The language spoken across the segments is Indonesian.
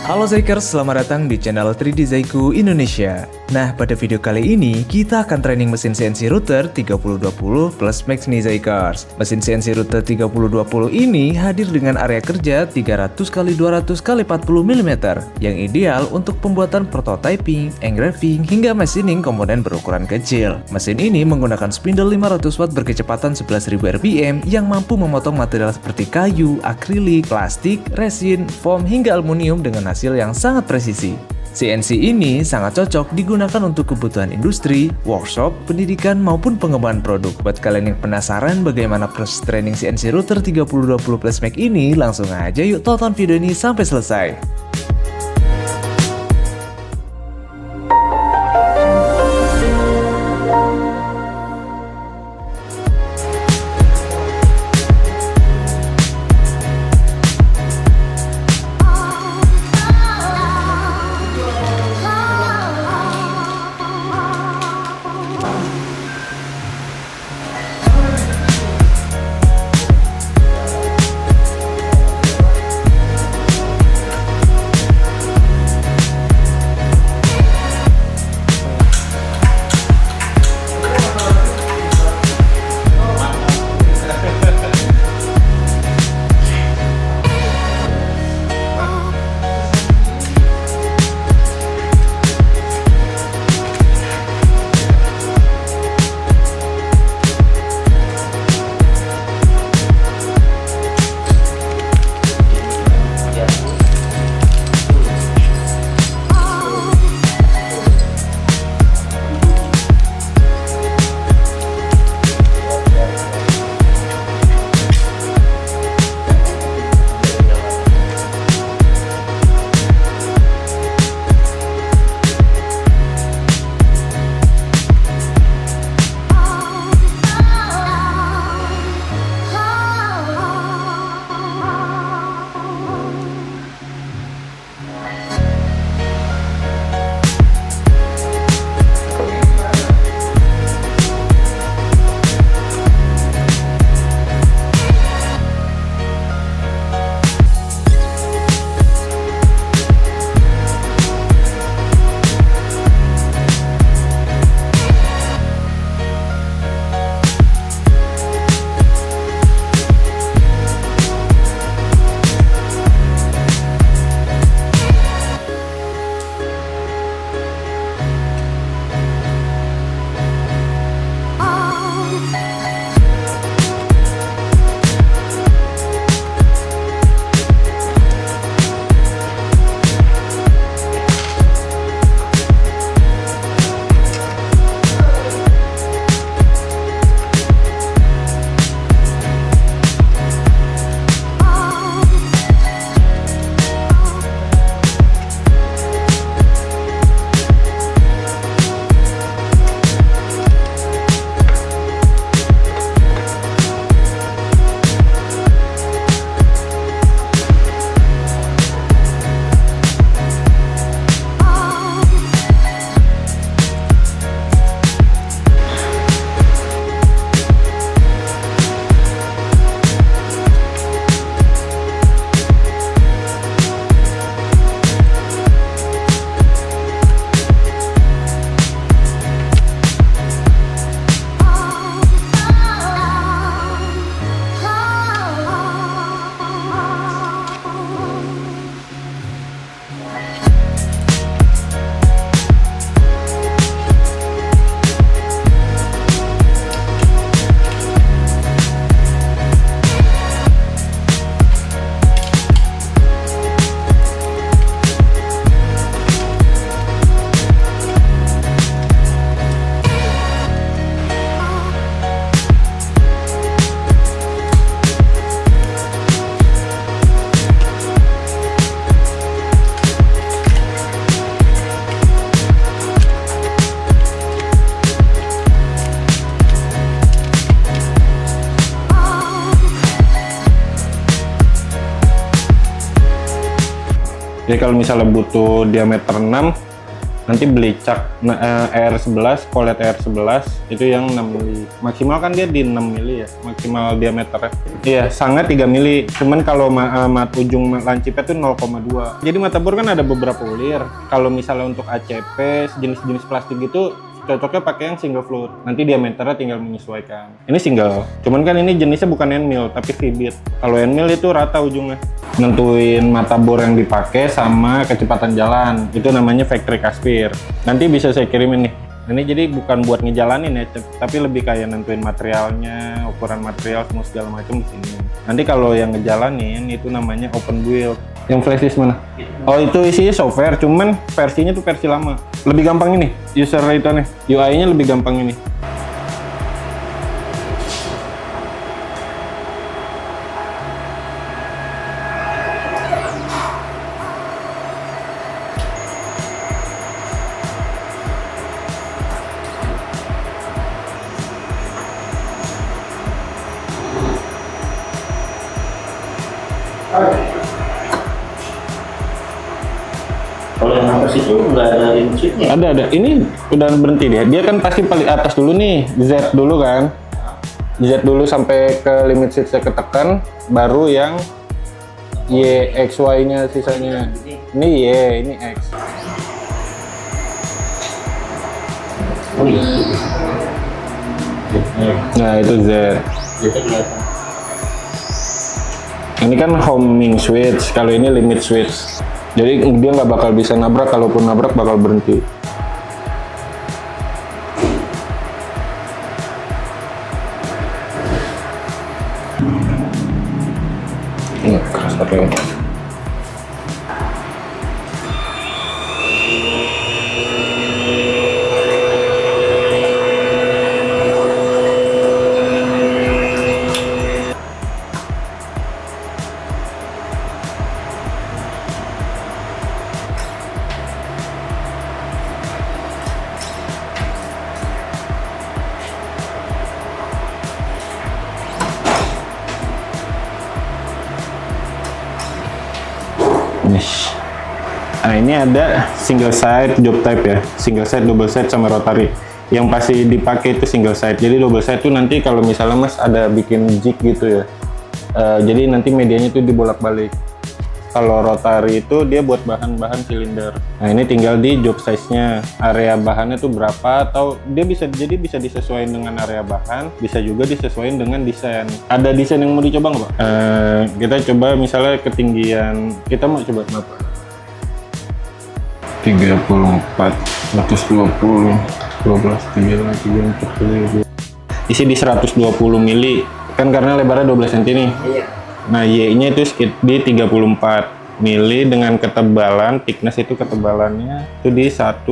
Halo Zaikers, selamat datang di channel 3D Zaiku Indonesia. Nah, pada video kali ini kita akan training mesin CNC router 3020 plus Max nih Zaikers. Mesin CNC router 3020 ini hadir dengan area kerja 300x200x40 mm yang ideal untuk pembuatan prototyping, engraving, hingga machining komponen berukuran kecil. Mesin ini menggunakan spindle 500 watt berkecepatan 11.000 rpm yang mampu memotong material seperti kayu, akrilik, plastik, resin, foam, hingga aluminium dengan hasil yang sangat presisi. CNC ini sangat cocok digunakan untuk kebutuhan industri, workshop, pendidikan, maupun pengembangan produk. Buat kalian yang penasaran bagaimana proses training CNC router 3020 plus Max ini, langsung aja yuk tonton video ini sampai selesai. Jadi kalau misalnya butuh diameter 6, nanti beli cak ER11, collet ER11 itu yang 6 mili. Maksimal kan dia di 6 mili ya, maksimal diameternya. Iya, sangat 3 mili. Cuman kalau ujung lancipnya tuh 0,2. Jadi mata bor kan ada beberapa ulir. Kalau misalnya untuk ACP jenis-jenis plastik gitu cocoknya pakai yang single float. Nanti diameternya tinggal menyesuaikan. Ini single. Cuman kan ini jenisnya bukan end mill tapi V-bit. Kalau end mill itu rata ujungnya. Nentuin mata bor yang dipakai sama kecepatan jalan. Itu namanya factory aspir. Nanti bisa saya kirimin nih. Ini jadi bukan buat ngejalanin ya, tapi lebih kayak nentuin materialnya, ukuran material semua segala macam di sini. Nanti kalau yang ngejalanin itu namanya open build. Yang flash disk mana? Oh itu isinya software, cuman versinya tuh versi lama. Lebih gampang ini, user itu nih, UI-nya lebih gampang ini. Kalau yang atas itu nggak ada limit switch-nya? Ada. Ini udah berhenti dia. Dia kan pasti paling atas dulu nih, Z dulu kan. Z dulu sampai ke limit switch-nya ketekan, baru yang Y, X, Y-nya sisanya. Ini Y, ini X. Oh iya. Nah itu Z. Jadi kelihatan. Ini kan homing switch, kalau ini limit switch. Jadi dia nggak bakal bisa nabrak, kalaupun nabrak bakal berhenti. Ini keras pakai. Nah ini ada single side job type ya, single side, double side sama rotary. Yang pasti dipakai itu single side. Jadi double side itu nanti kalau misalnya mas ada bikin jig gitu ya, jadi nanti medianya itu dibolak-balik. Kalau rotary itu dia buat bahan-bahan silinder. Nah ini tinggal di job size-nya, area bahannya tuh berapa, atau dia bisa disesuaikan dengan area bahan, bisa juga disesuaikan dengan desain. Ada desain yang mau dicoba nggak Pak? Kita coba misalnya ketinggian, kita mau coba berapa? 34, 120, 12, 3, 4, isi di 120 mili kan karena lebarnya 12 cm nih. Iya. Nah Y-nya itu di 34 mili dengan ketebalan, thickness itu ketebalannya itu di 1,2,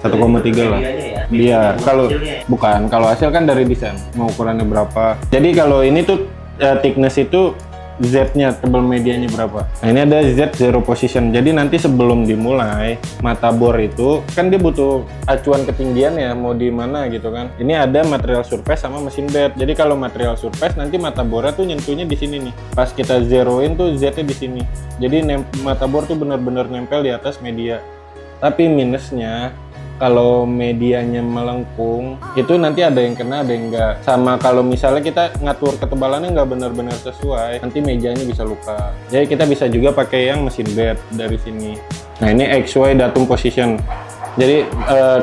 1,3 lah. Iya, kalau bukan, kalau hasil kan dari desain mau ukurannya berapa. Jadi kalau ini tuh thickness itu Z-nya, tebal medianya berapa. Nah ini ada Z zero position. Jadi nanti sebelum dimulai mata bor itu kan dia butuh acuan ketinggian ya, mau di mana gitu kan. Ini ada material surface sama mesin bed. Jadi kalau material surface nanti mata bornya tuh nyentuhnya di sini nih. Pas kita zeroin tuh Z-nya di sini. Jadi mata bor tuh benar-benar nempel di atas media. Tapi minusnya kalau medianya melengkung itu nanti ada yang kena, ada yang enggak. Sama kalau misalnya kita ngatur ketebalannya nggak benar-benar sesuai, nanti mejanya bisa luka. Jadi kita bisa juga pakai yang mesin bed dari sini. Nah ini XY datum position. Jadi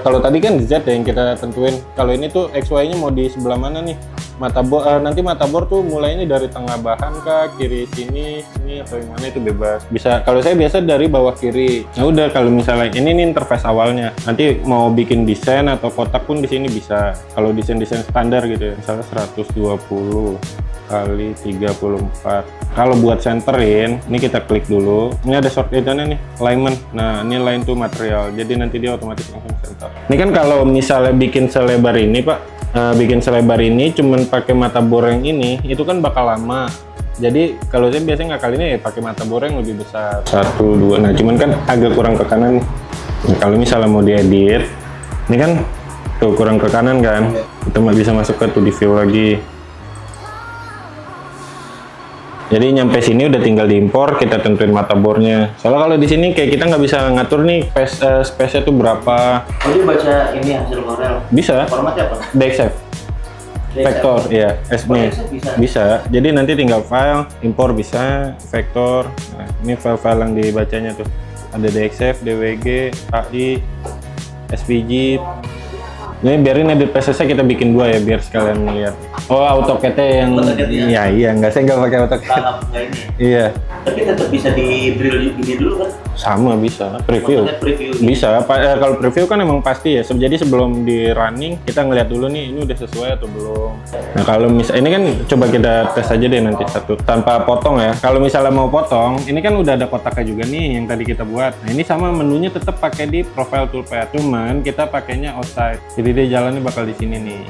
kalau tadi kan Z yang kita tentuin. Kalau ini tuh XY-nya mau di sebelah mana nih? Nanti mata bor tuh mulainya dari tengah bahan kah, kiri sini atau yang mana itu bebas. Bisa, kalau saya biasa dari bawah kiri. Nah udah, kalau misalnya ini nih interface awalnya. Nanti mau bikin desain atau kotak pun di sini bisa. Kalau desain standar gitu ya, misalnya 120 kali 34. Kalau buat centerin, ini kita klik dulu. Ini ada shortcut-nya nih, alignment. Nah, ini line to material. Jadi nanti dia otomatis langsung center. Ini kan kalau misalnya bikin selebar ini, Pak, bikin selebar ini cuman pakai mata bor yang ini, itu kan bakal lama. Jadi kalau saya biasanya ngakalinnya ya pakai mata bor yang lebih besar. 1, 2. Nah, cuman kan agak kurang ke kanan. Nah, kalau misalnya mau diedit, ini kan tuh kurang ke kanan kan. Kita bisa masuk ke 2D view lagi. Jadi nyampe sini udah tinggal diimpor, kita tentuin motherboardnya. Soalnya kalau di sini kayak kita nggak bisa ngatur nih space-nya tuh berapa. Jadi baca ini hasil Corel. Bisa. Formatnya apa? DXF. Vektor, ya, S-nya bisa. Jadi nanti tinggal file, impor bisa, vektor. Nah, ini file-file yang dibacanya tuh. Ada DXF, DWG, AI, SVG. Ini biarin edit PSS kita bikin dua ya biar sekalian lihat. Oh, AutoCAD yang iya nggak, saya nggak pakai AutoCAD. Nggak ini. Iya. Tapi tetap bisa di drill ini dulu kan? Sama bisa preview. Bisa. Kalau preview kan emang pasti ya. Jadi sebelum di running kita ngeliat dulu nih ini udah sesuai atau belum. Nah kalau misal ini kan coba kita tes aja deh nanti satu tanpa potong ya. Kalau misalnya mau potong, ini kan udah ada kotaknya juga nih yang tadi kita buat. Nah ini sama menunya tetap pakai di profile toolpad. Cuman kita pakainya outside. Jadi dia jalannya bakal di sini nih,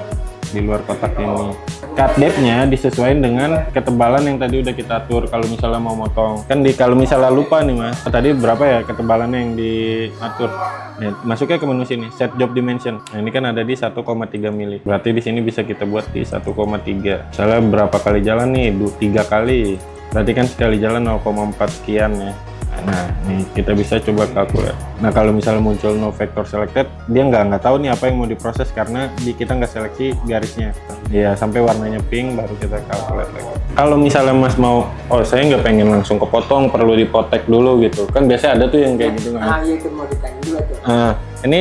di luar kotak ini. Cut depth-nya disesuaikan dengan ketebalan yang tadi udah kita atur. Kalau misalnya mau motong, kan kalau misalnya lupa nih mas, tadi berapa ya ketebalannya yang diatur? Nah, masuknya ke menu sini, set job dimension. Nah ini kan ada di 1,3 mili. Berarti di sini bisa kita buat di 1,3. Misalnya berapa kali jalan nih? 3 kali. Berarti kan sekali jalan 0,4 sekian ya. Nah, nih kita bisa coba kalkulasi. Nah, kalau misalnya muncul no vector selected, dia nggak tahu nih apa yang mau diproses karena kita nggak seleksi garisnya. Ya, sampai warnanya pink baru kita kalkulasi lagi. Kalau misalnya Mas mau, oh saya nggak pengen langsung kepotong, perlu dipotek dulu gitu. Kan biasanya ada tuh yang kayak gitu kan. Iya itu mau ditanya juga tuh. Ini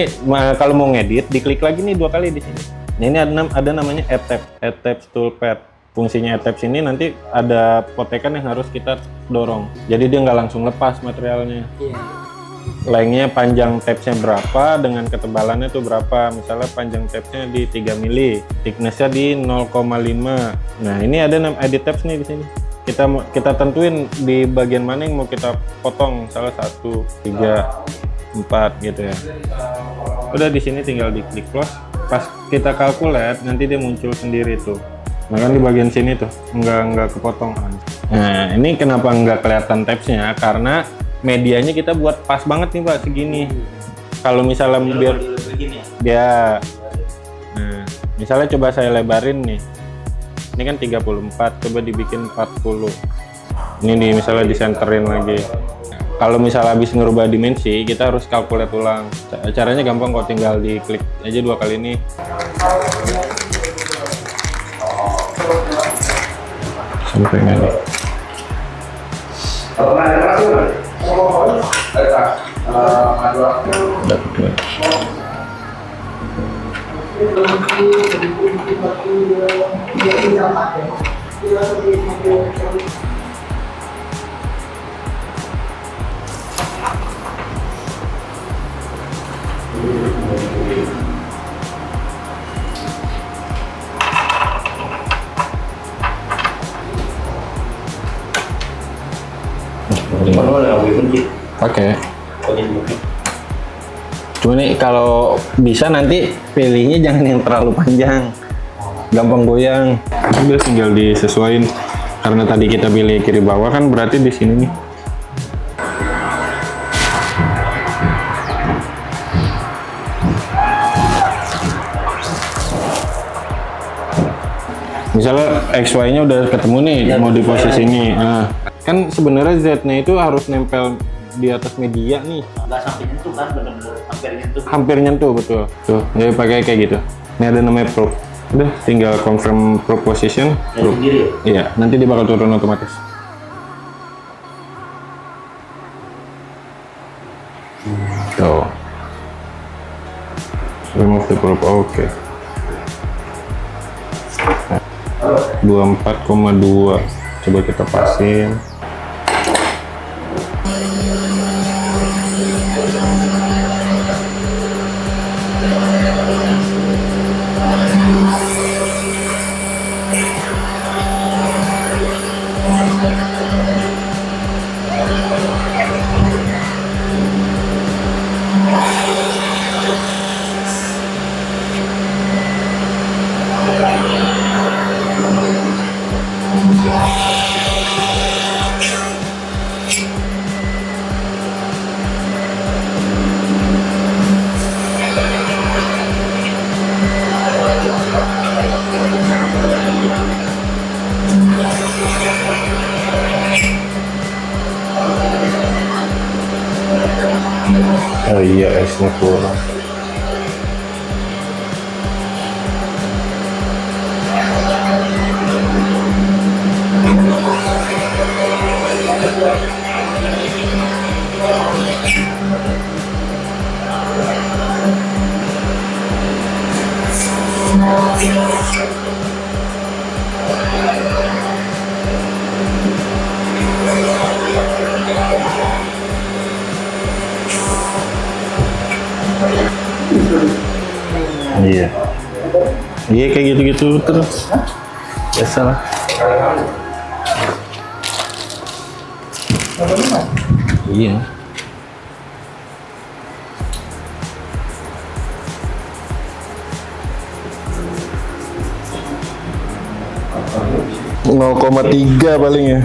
kalau mau ngedit, diklik lagi nih 2 kali di sini. Nah, ini ada namanya Add Tabs Toolpad. Fungsinya tabs ini nanti ada potekan yang harus kita dorong. Jadi dia nggak langsung lepas materialnya. Iya. Lengthnya panjang tabsnya berapa dengan ketebalannya tuh berapa. Misalnya panjang tabsnya di 3 mili, thicknessnya di 0,5. Nah ini ada edit tabs nih di sini. Kita tentuin di bagian mana yang mau kita potong. Misalnya 1, 3, 4 gitu ya. Udah di sini tinggal diklik close. Pas kita calculate nanti dia muncul sendiri tuh. Nah kan di bagian sini tuh nggak kepotong. Nah ini kenapa nggak kelihatan tabsnya, karena medianya kita buat pas banget nih pak segini. Kalau misalnya biar ya, nah misalnya coba saya lebarin nih, ini kan 34, coba dibikin 40. Ini nih misalnya disenterin lagi. Kalau misalnya habis ngerubah dimensi, kita harus calculate ulang. Caranya gampang kok, tinggal diklik aja 2 kali ini. Sampai nggak nih? Oke. Cuma nih kalau bisa nanti pilihnya jangan yang terlalu panjang, gampang goyang. Udah tinggal disesuaikan. Karena tadi kita pilih kiri bawah kan berarti di sini nih. Misalnya XY-nya udah ketemu nih, ya, mau di posisi ini. Nah, kan sebenarnya Z-nya itu harus nempel di atas media nih. Nggak sampai nyentuh kan, benar-benar hampir nyentuh. Hampir nyentuh, betul. Tuh, jadi pakai kayak gitu. Ini ada namanya probe. Udah, tinggal confirm probe position. Probe. Sendiri ya? Iya, nanti dia bakal turun otomatis. Tuh. Remove the probe, oke. 24,2. Coba kita pasin. Oh iya, esnya kurang. Iya. Iya kayak gitu-gitu terus. Biasalah. Iya. .3 paling ya.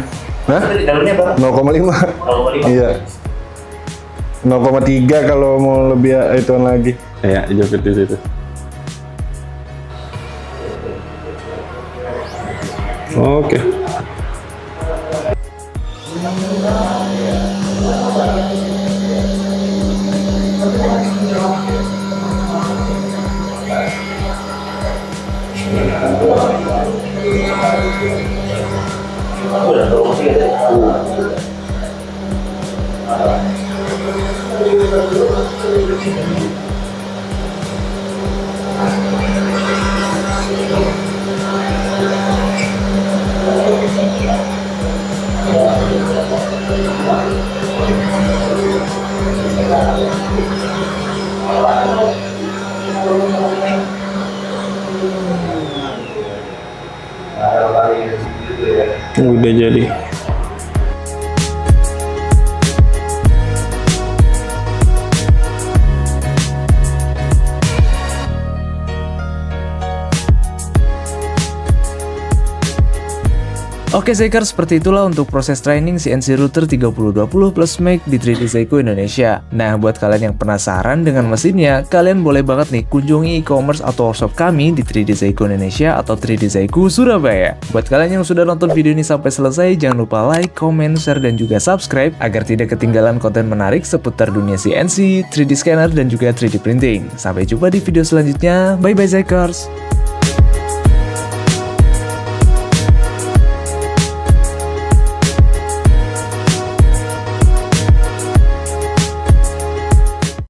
Hah? Dalamnya berapa? 0,5. 0,5. Iya. 0,3 kalau mau lebih ituan lagi. Ya, jepit di situ. Oke. Udah tahu masih gitu. Udah jadi. Oke Zaikers, seperti itulah untuk proses training CNC router 3020 plus Mac di 3D Zaiko Indonesia. Nah, buat kalian yang penasaran dengan mesinnya, kalian boleh banget nih kunjungi e-commerce atau workshop kami di 3D Zaiko Indonesia atau 3D Zaiko Surabaya. Buat kalian yang sudah nonton video ini sampai selesai, jangan lupa like, comment, share, dan juga subscribe agar tidak ketinggalan konten menarik seputar dunia CNC, 3D scanner, dan juga 3D printing. Sampai jumpa di video selanjutnya. Bye-bye Zaikers!